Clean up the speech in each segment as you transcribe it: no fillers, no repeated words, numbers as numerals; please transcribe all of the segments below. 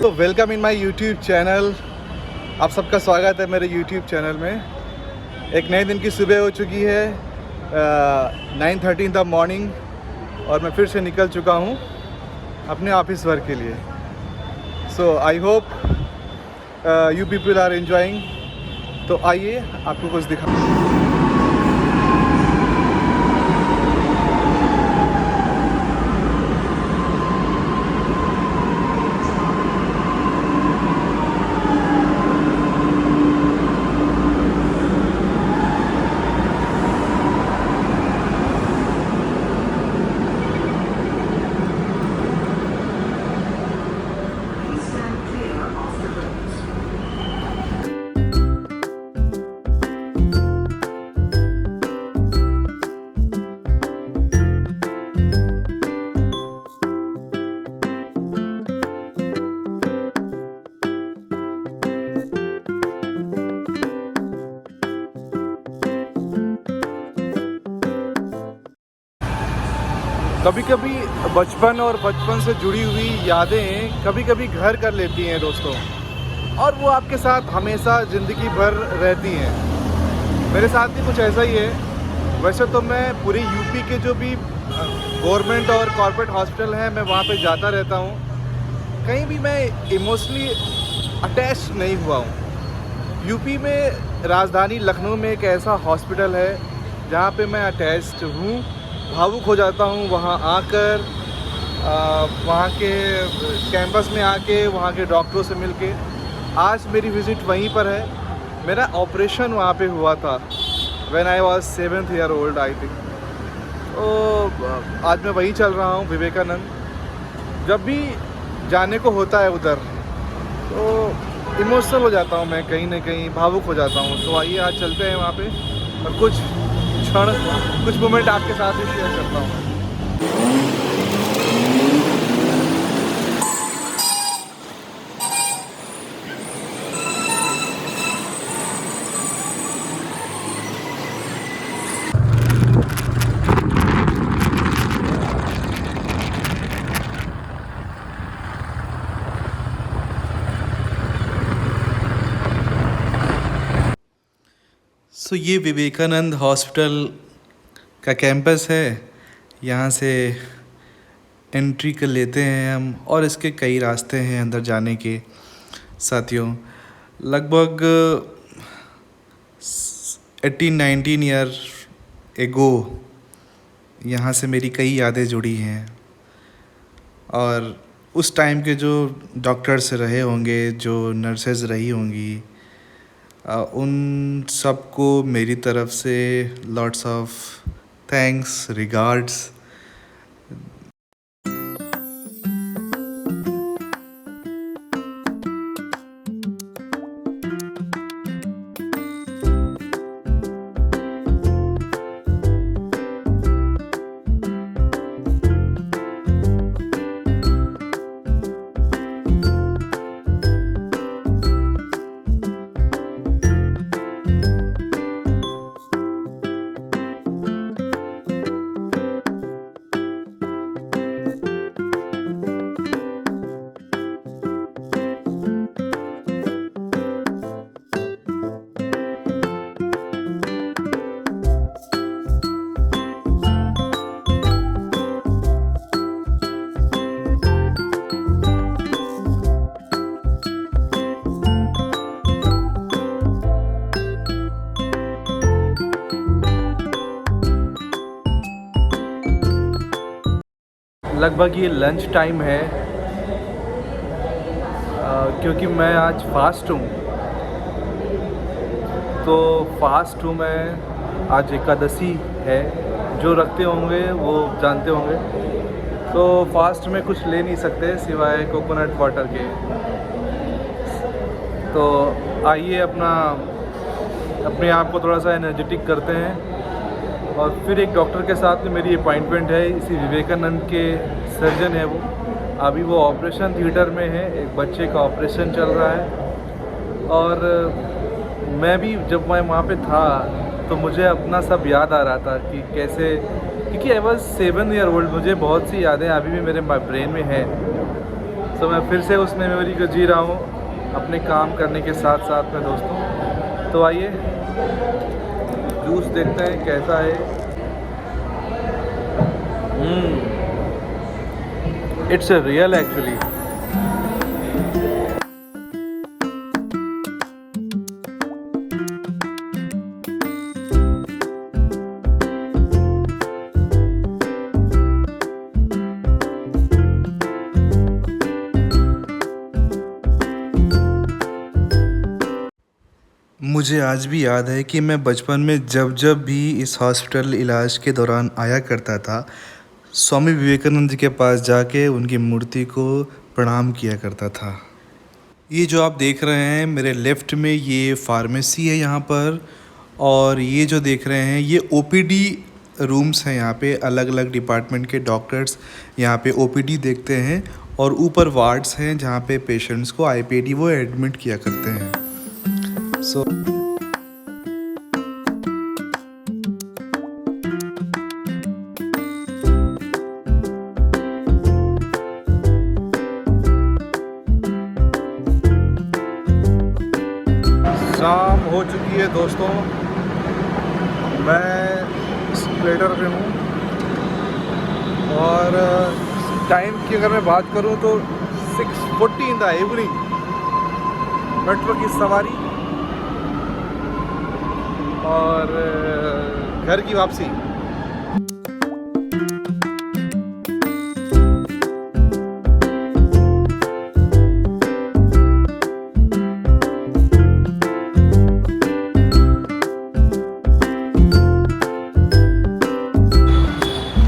तो welcome in my YouTube channel. आप सबका स्वागत है मेरे यूट्यूब चैनल में। एक नए दिन की सुबह हो चुकी है 9:30 इन द मॉर्निंग और मैं फिर से निकल चुका हूँ अपने ऑफिस वर्क के लिए। So I hope you people are enjoying. तो आइए आपको कुछ दिखा। कभी कभी बचपन और बचपन से जुड़ी हुई यादें कभी कभी घर कर लेती हैं दोस्तों, और वो आपके साथ हमेशा ज़िंदगी भर रहती हैं। मेरे साथ भी कुछ ऐसा ही है। वैसे तो मैं पूरी यूपी के जो भी गवर्नमेंट और कॉर्पोरेट हॉस्पिटल हैं मैं वहाँ पे जाता रहता हूँ। कहीं भी मैं इमोशनली अटैच नहीं हुआ हूँ। यूपी में राजधानी लखनऊ में एक ऐसा हॉस्पिटल है जहाँ पे मैं अटैच्ड हूँ, भावुक हो जाता हूँ वहाँ आकर, वहाँ के कैंपस में आके, वहाँ के डॉक्टरों से मिलके। आज मेरी विज़िट वहीं पर है। मेरा ऑपरेशन वहाँ पे हुआ था when I was 7th year old I think. तो आज मैं वहीं चल रहा हूँ विवेकानंद। जब भी जाने को होता है उधर तो इमोशनल हो जाता हूँ मैं, कहीं ना कहीं भावुक हो जाता हूँ। तो आइए आज चलते हैं वहाँ पे और कुछ मोमेंट आपके साथ भी शेयर करता हूँ। सो ये विवेकानंद हॉस्पिटल का कैंपस है। यहाँ से एंट्री कर लेते हैं हम, और इसके कई रास्ते हैं अंदर जाने के। साथियों, लगभग 18-19 ईयर एगो यहाँ से मेरी कई यादें जुड़ी हैं, और उस टाइम के जो डॉक्टर्स रहे होंगे, जो नर्सेज रही होंगी, उन सबको मेरी तरफ से लॉट्स ऑफ थैंक्स, रिगार्ड्स। लगभग ये लंच टाइम है, क्योंकि मैं आज फास्ट हूँ। तो फास्ट हूँ मैं, आज एकादशी है। जो रखते होंगे वो जानते होंगे। तो फास्ट में कुछ ले नहीं सकते सिवाय कोकोनट वाटर के। तो आइए अपने आप को थोड़ा सा एनर्जेटिक करते हैं। और फिर एक डॉक्टर के साथ में मेरी अपॉइंटमेंट है। इसी विवेकानंद के सर्जन है वो। अभी वो ऑपरेशन थिएटर में है, एक बच्चे का ऑपरेशन चल रहा है। और मैं भी जब मैं वहाँ पे था तो मुझे अपना सब याद आ रहा था कि कैसे, क्योंकि आई वॉज 7 ईयर ओल्ड। मुझे बहुत सी यादें अभी भी मेरे ब्रेन में हैं। तो मैं फिर से उस मेमोरी को जी रहा हूँ अपने काम करने के साथ साथ में दोस्तों। तो आइए जूस देखते हैं कैसा है। It's a real actually. मुझे आज भी याद है कि मैं बचपन में जब जब भी इस हॉस्पिटल इलाज के दौरान आया करता था, स्वामी विवेकानंद जी के पास जाके उनकी मूर्ति को प्रणाम किया करता था। ये जो आप देख रहे हैं मेरे लेफ़्ट में, ये फार्मेसी है यहाँ पर। और ये जो देख रहे हैं ये ओपीडी रूम्स हैं। यहाँ पे अलग अलग डिपार्टमेंट के डॉक्टर्स यहाँ पे ओपीडी देखते हैं। और ऊपर वार्ड्स हैं जहाँ पे पेशेंट्स को आईपीडी वो एडमिट किया करते हैं। सो शाम हो चुकी है दोस्तों, मैं स्प्लेटर पे हूँ और टाइम की अगर मैं बात करूँ तो 6:40 इन द इवनिंग। मेट्रो की सवारी और घर की वापसी।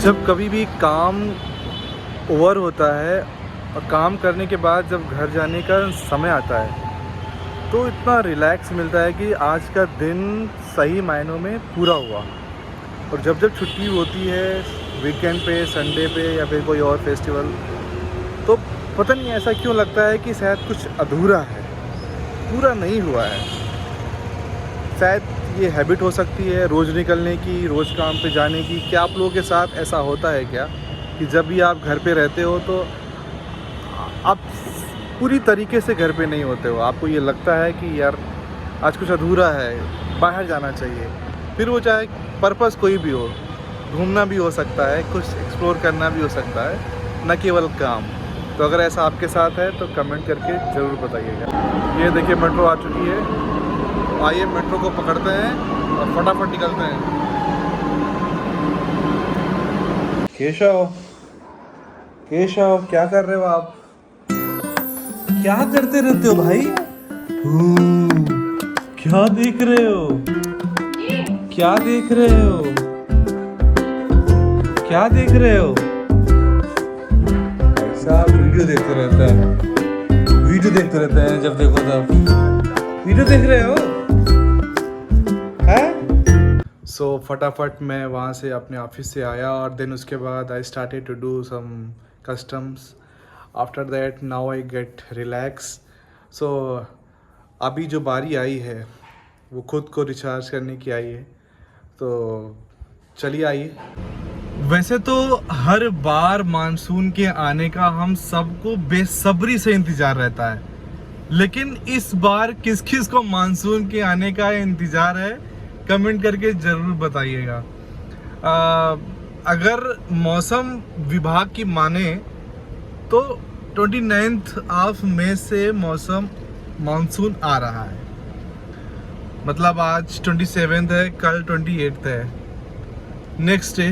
जब कभी भी काम ओवर होता है और काम करने के बाद जब घर जाने का समय आता है तो इतना रिलैक्स मिलता है कि आज का दिन सही मायनों में पूरा हुआ। और जब जब छुट्टी होती है वीकेंड पे, संडे पे या फिर कोई और फेस्टिवल, तो पता नहीं ऐसा क्यों लगता है कि शायद कुछ अधूरा है, पूरा नहीं हुआ है। शायद ये हैबिट हो सकती है रोज़ निकलने की, रोज़ काम पे जाने की। क्या आप लोगों के साथ ऐसा होता है क्या कि जब भी आप घर पे रहते हो तो आप पूरी तरीके से घर पे नहीं होते हो, आपको ये लगता है कि यार आज कुछ अधूरा है, बाहर जाना चाहिए। फिर वो चाहे पर्पस कोई भी हो, घूमना भी हो सकता है, कुछ एक्सप्लोर करना भी हो सकता है, न केवल काम। तो अगर ऐसा आपके साथ है तो कमेंट करके ज़रूर बताइएगा। ये देखिए मेट्रो आ चुकी है, आइए मेट्रो को पकड़ते हैं और फटाफट निकलते हैं। केशव, केशव क्या कर रहे हो आप? क्या करते रहते हो भाई? क्या देख रहे हो? क्या देख रहे हो? क्या देख रहे हो? ऐसा वीडियो देखते रहता है, वीडियो देखते रहते हैं, जब देखो तब वीडियो देख रहे हो हैं? सो फटाफट मैं वहाँ से अपने ऑफिस से आया और देन उसके बाद I started to do some customs. After that now I get relax. So अभी जो बारी आई है वो खुद को रिचार्ज करने की आई है, तो चलिए आइए। वैसे तो हर बार मानसून के आने का हम सबको बेसब्री से इंतज़ार रहता है, लेकिन इस बार किस किस को मानसून के आने का इंतज़ार है कमेंट करके ज़रूर बताइएगा। अगर मौसम विभाग की माने तो 29 मई से मानसून आ रहा है। मतलब आज 27 है, कल 28 है, नेक्स्ट डे।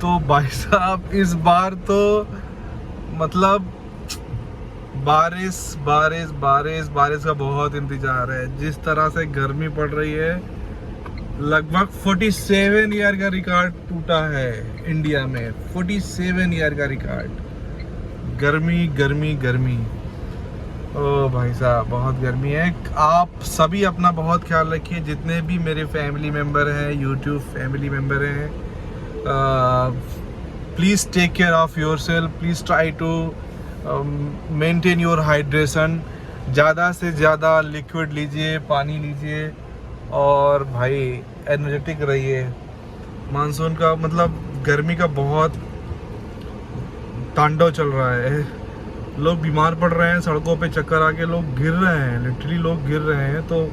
तो भाई साहब इस बार तो मतलब बारिश बारिश बारिश बारिश का बहुत इंतजार है। जिस तरह से गर्मी पड़ रही है, लगभग 47 ईयर का रिकॉर्ड टूटा है इंडिया में। 47 ईयर का रिकॉर्ड। गर्मी गर्मी गर्मी, ओ भाई साहब बहुत गर्मी है। आप सभी अपना बहुत ख्याल रखिए, जितने भी मेरे फैमिली मेम्बर हैं, यूट्यूब फैमिली मेम्बर हैं। Please take care of your self. Please try to maintain your hydration. ज़्यादा से ज़्यादा लिक्विड लीजिए, पानी लीजिए और भाई एनर्जेटिक रहिए। मानसून का मतलब गर्मी का बहुत तांडव चल रहा है। लोग बीमार पड़ रहे हैं, सड़कों पे चक्कर आके लोग गिर रहे हैं, लिटरली लोग गिर रहे हैं। तो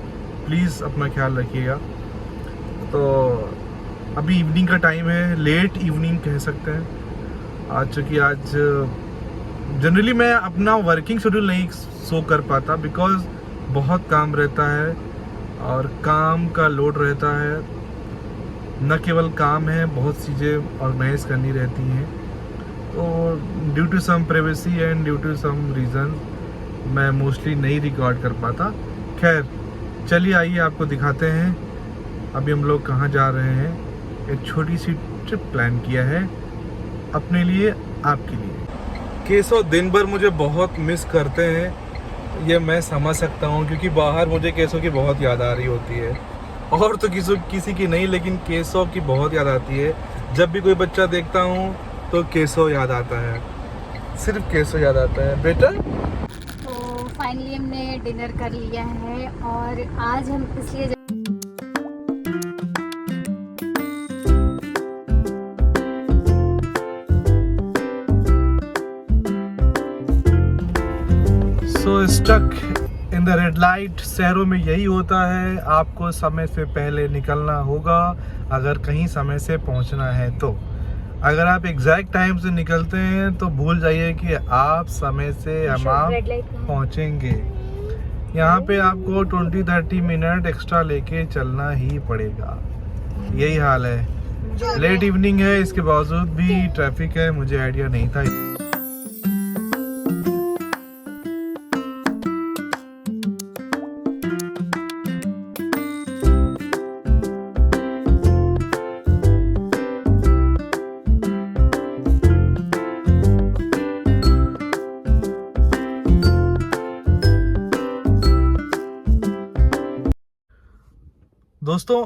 प्लीज़ अपना ख्याल रखिएगा। तो अभी इवनिंग का टाइम है, लेट इवनिंग कह सकते हैं आज, चूँकि आज जनरली मैं अपना वर्किंग शेड्यूल नहीं शो कर पाता बिकॉज़ बहुत काम रहता है और काम का लोड रहता है। न केवल काम है, बहुत चीज़ें ऑर्गेनाइज करनी रहती हैं। तो due to some privacy and due to some reason मैं मोस्टली नहीं रिकॉर्ड कर पाता। खैर चलिए आइए आपको दिखाते हैं अभी हम लोग कहाँ जा रहे हैं। एक छोटी सी ट्रिप प्लान किया है अपने लिए, आपके लिए। केशव दिन भर मुझे बहुत मिस करते हैं, ये मैं समझ सकता हूँ, क्योंकि बाहर मुझे केशव की बहुत याद आ रही होती है। और तो किसी की नहीं, लेकिन केशव की बहुत याद आती है। जब भी कोई बच्चा देखता हूँ तो केशव याद आता है, सिर्फ केशव याद आता है। बेटा तो फाइनली हमने डिनर कर लिया है और आज हम इसलिए so stuck in the red light. शहरों में यही होता है, आपको समय से पहले निकलना होगा अगर कहीं समय से पहुंचना है। तो अगर आप एग्जैक्ट टाइम से निकलते हैं तो भूल जाइए कि आप समय से हमाम पहुंचेंगे। यहाँ पे आपको 20-30 मिनट एक्स्ट्रा लेके चलना ही पड़ेगा, यही हाल है। लेट इवनिंग है, इसके बावजूद भी ट्रैफिक है, मुझे आइडिया नहीं था। दोस्तों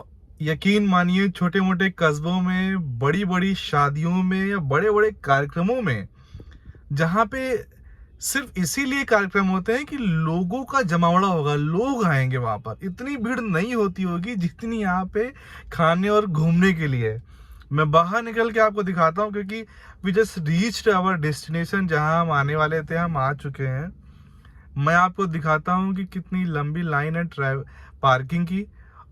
यकीन मानिए, छोटे मोटे कस्बों में, बड़ी बड़ी शादियों में या बड़े बड़े कार्यक्रमों में, जहाँ पे सिर्फ इसीलिए कार्यक्रम होते हैं कि लोगों का जमावड़ा होगा, लोग आएंगे वहाँ पर, इतनी भीड़ नहीं होती होगी जितनी यहाँ पे खाने और घूमने के लिए। मैं बाहर निकल के आपको दिखाता हूँ, क्योंकि we just reached our destination, जहाँ हम आने वाले थे, हम आ चुके हैं। मैं आपको दिखाता हूँ कि कितनी लंबी लाइन है पार्किंग की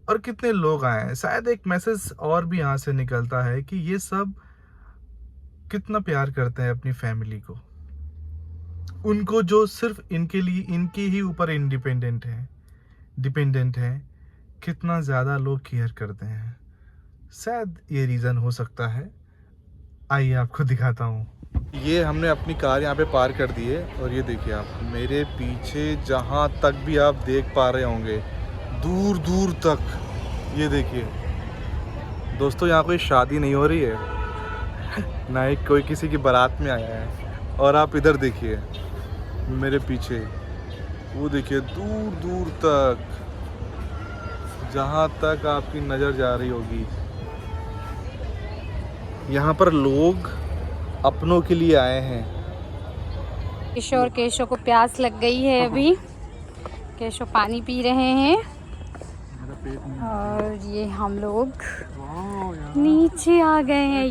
और कितने लोग आए हैं। शायद एक मैसेज और भी यहाँ से निकलता है कि ये सब कितना प्यार करते हैं अपनी फैमिली को, उनको जो सिर्फ इनके लिए, इनके ही ऊपर डिपेंडेंट है, कितना ज़्यादा लोग केयर करते हैं। शायद ये रीज़न हो सकता है। आइए आपको दिखाता हूँ। ये हमने अपनी कार यहाँ पे पार्क कर दी है और ये देखिए आप मेरे पीछे, जहाँ तक भी आप देख पा रहे होंगे, दूर दूर तक, ये देखिए दोस्तों, यहाँ कोई शादी नहीं हो रही है ना ही कोई किसी की बारात में आया है। और आप इधर देखिए मेरे पीछे, वो देखिए दूर दूर तक, जहाँ तक आपकी नज़र जा रही होगी, यहाँ पर लोग अपनों के लिए आए हैं। केशव को प्यास लग गई है। अभी केशव पानी पी रहे हैं और ये हम लोग नीचे आ गए हैं।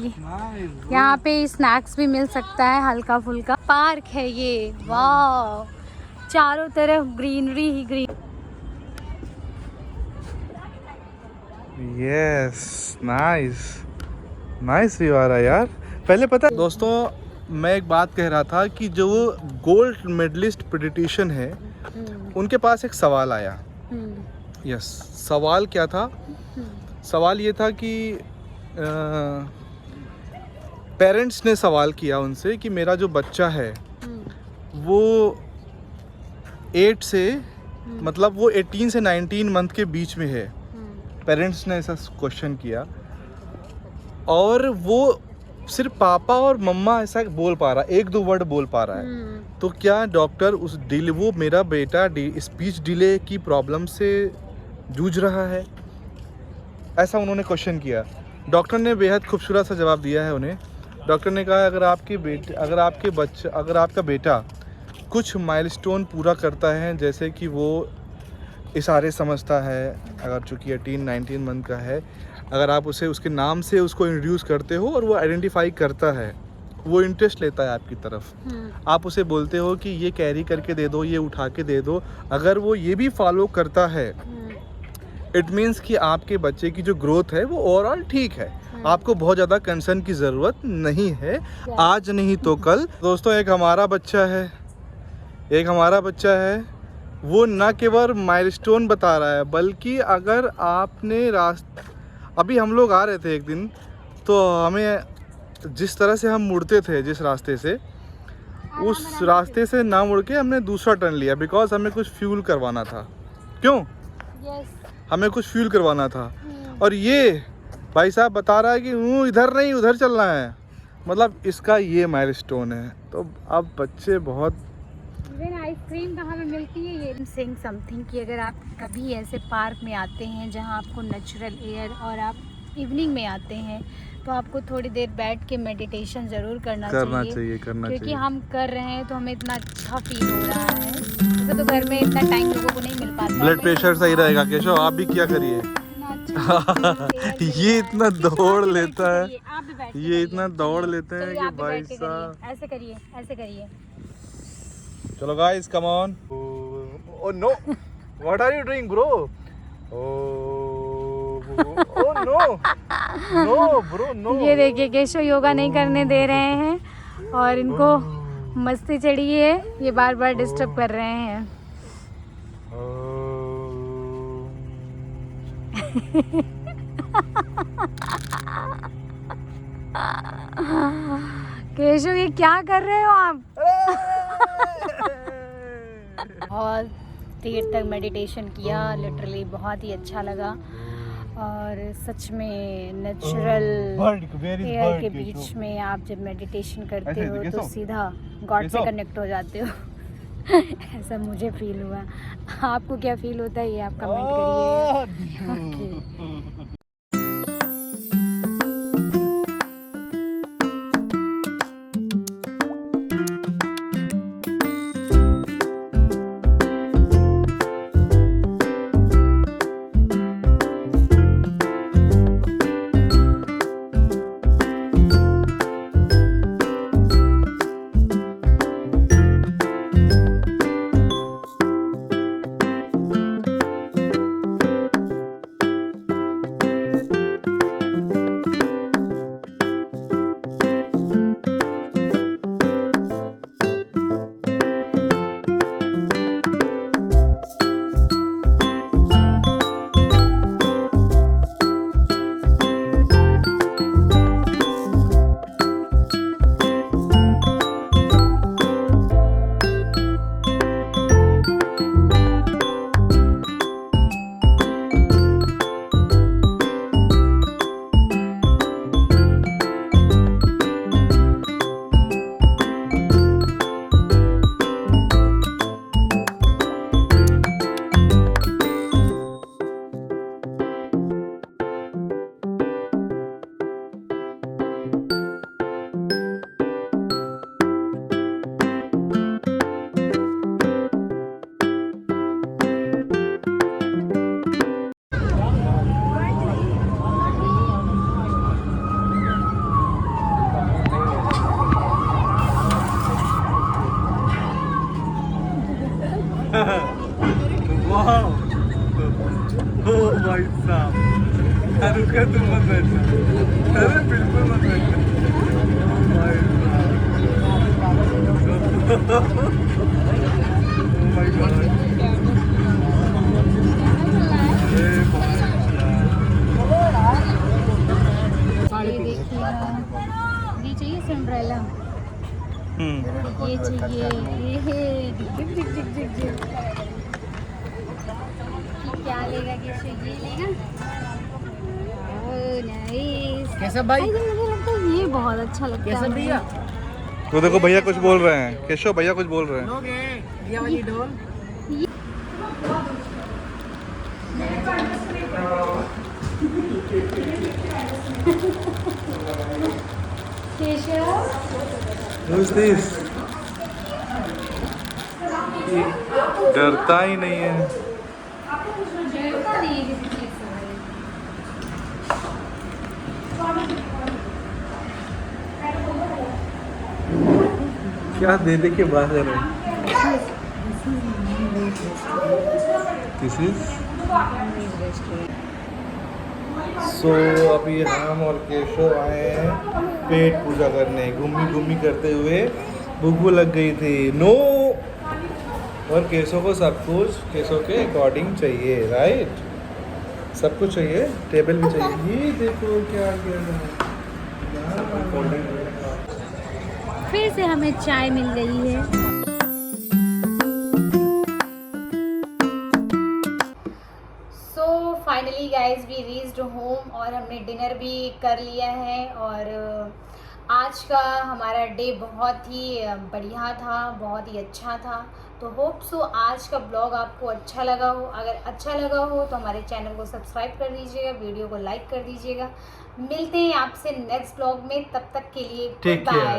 यहाँ पे स्नैक्स भी मिल सकता है, हल्का फुल्का। पार्क है ये, वाह, चारों तरफ ग्रीनरी ही ग्रीन। यस, नाइस व्यू आ रहा है यार। पहले पता दोस्तों, मैं एक बात कह रहा था कि जो गोल्ड मेडलिस्ट पीडियाट्रिशियन है, उनके पास एक सवाल आया। यस, सवाल क्या था? सवाल ये था कि पेरेंट्स ने सवाल किया उनसे कि मेरा जो बच्चा है वो 8 से मतलब वो 18 से 19 मंथ के बीच में है। पेरेंट्स ने ऐसा क्वेश्चन किया और वो सिर्फ पापा और मम्मा ऐसा बोल पा रहा, 1-2 वर्ड बोल पा रहा है। तो क्या डॉक्टर वो मेरा बेटा स्पीच डिले की प्रॉब्लम से जूझ रहा है? ऐसा उन्होंने क्वेश्चन किया। डॉक्टर ने बेहद खूबसूरत सा जवाब दिया है उन्हें। डॉक्टर ने कहा अगर आपका बेटा कुछ माइलस्टोन पूरा करता है, जैसे कि वो इशारे समझता है, अगर चूँकि 18-19 मंथ का है, अगर आप उसे उसके नाम से उसको इंट्रोड्यूस करते हो और वो आइडेंटिफाई करता है वो इंटरेस्ट लेता है आपकी तरफ। आप उसे बोलते हो कि ये कैरी करके दे दो, ये उठा के दे दो, अगर वो ये भी फॉलो करता है इट मीन्स कि आपके बच्चे की जो ग्रोथ है वो ओवरऑल ठीक है। आपको बहुत ज़्यादा कंसर्न की ज़रूरत नहीं है, आज नहीं तो कल। दोस्तों एक हमारा बच्चा है, वो न केवल माइलस्टोन बता रहा है, बल्कि अगर आपने अभी हम लोग आ रहे थे एक दिन, तो हमें जिस तरह से हम मुड़ते थे जिस रास्ते से, उस रास्ते से ना मुड़ के हमने दूसरा टर्न लिया, बिकॉज हमें कुछ फ्यूल करवाना था। क्यों? हमें कुछ फ्यूल करवाना था। और ये भाई साहब बता रहा है कि इधर नहीं उधर चलना है, मतलब इसका ये माइलस्टोन है। तो अब बच्चे बहुत आइसक्रीम कहाँ पे मिलती है ये सेइंग समथिंग कि अगर आप कभी ऐसे पार्क में आते हैं जहाँ आपको नेचुरल एयर, और आप इवनिंग में आते हैं, तो आपको थोड़ी देर बैठ के मेडिटेशन ज़रूर करना चाहिए क्योंकि हम कर रहे हैं तो हमें इतना अच्छा फील हो रहा है। तो घर में इतना टाइम लोगों को नहीं मिल पाता। ब्लड प्रेशर सही रहेगा केशव, आप भी क्या करिए। ये इतना दौड़ लेता है, ये इतना दौड़ लेते हैं कि भाई साहब। ऐसे करिए। चलो guys come on. Oh no, what are you doing bro? Oh no bro no. ये देखिए केशव योगा नहीं करने दे रहे हैं और इनको मस्ती चढ़ी है, ये बार बार डिस्टर्ब कर रहे हैं। केशव ये क्या कर रहे हो आप? बहुत देर तक मेडिटेशन किया, लिटरली बहुत ही अच्छा लगा। और सच में नेचुरल एयर के बीच में आप जब मेडिटेशन करते हो तो सीधा गॉड से कनेक्ट हो जाते हो। ऐसा मुझे फील हुआ। आपको क्या फील होता है ये आप कमेंट करिए। वाह, ओ भाई साहब, रुका तुम मत बैठना, अरे बिल्कुल मत बैठना। ओ भाई साहब, ओ माय गॉड, ये देखिए, ये चाहिए सिंड्रेला, ये चाहिए, ये क्या लेगा केशव? ये लेगा। Oh nice. कैसा भाई? मुझे लगता है ये बहुत अच्छा लगता है। कैसा भैया? तो देखो भैया कुछ बोल रहे हैं, केशव भैया कुछ बोल रहे हैं। लोगे ये वाली डॉल? Keshav Who's this? डरता ही नहीं है। डरता नहीं है किसी चीज से। क्या दे दे के बाहर है। दिस इज सो अभी हम और केशव आए हैं पेट पूजा करने। घूमी घूमी करते हुए भूख लग गई थी। नो, और केशव को सब कुछ केशव के अकॉर्डिंग चाहिए, राइट? सब कुछ चाहिए, टेबल भी चाहिए। ये देखो क्या किया है। फिर से हमें चाय मिल गई है। So finally guys we reached home और हमने डिनर भी कर लिया है। और आज का हमारा डे बहुत ही बढ़िया था, बहुत ही अच्छा था। तो होप सो आज का ब्लॉग आपको अच्छा लगा हो। अगर अच्छा लगा हो तो हमारे चैनल को सब्सक्राइब कर दीजिएगा, वीडियो को लाइक कर दीजिएगा। मिलते हैं आपसे नेक्स्ट ब्लॉग में, तब तक के लिए Take बाय। care.